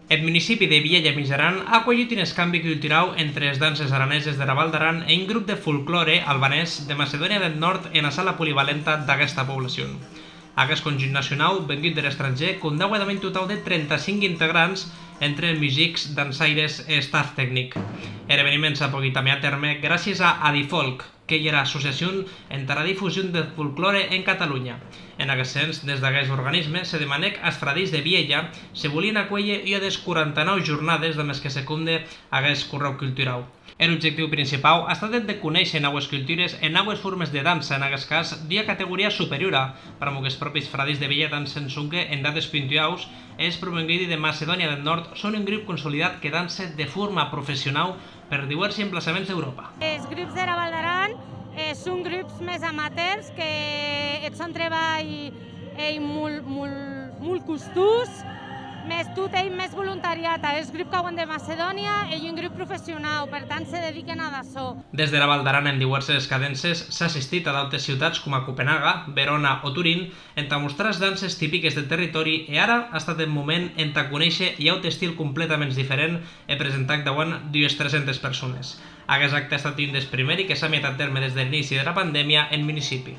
El municipi de Viella Mijaran ha acollit un escanvi cultural entre les danses araneses de la Val d'Aran i un grup de folklore albanès de Macedònia del Nord en la sala polivalenta d'aquesta població. Aquest conjunt nacional, vengut de l'estranger, comptava amb un total de 35 integrants entre músics, dansaires i staff tècnic. L'esdeveniment s'ha pogut dur a terme gràcies a Adifolk, que hi era l'associació entre la difusió del folklore en Catalunya. En aquest sens, des d'aquest organisme, se demanà als fradís de Viella se volien acollir i a les 49 jornades de les que secunde aquest correu cultural. L'objectiu principal ha estat el de conèixer noves cultures i noves formes de dansa, en aquest cas d'una categoria superior, per a que els propis fradís de Viella dansen sunque en dates puntuals. Els provenguts de Macedònia del Nord són un grup consolidat que dansa de forma professional per diversos emplaçaments d'Europa. Els grups de la Val d'Aran són grups més amateurs que són treball molt costós, més tot més voluntariat. Els grups que de Macedònia i un grup professional, per tant se dediquen a d'això. Des de la Val d'Aran en diverses cadences s'ha assistit a d'altres ciutats com a Copenhaga, Verona o Turín en mostrar les danses típiques del territori i ara ha estat el moment en conèixer i un estil completament diferent i presentat davant d'unes 300 persones. Aquest acte ha estat un dels primers que s'ha met a terme des de l'inici de la pandèmia en municipi.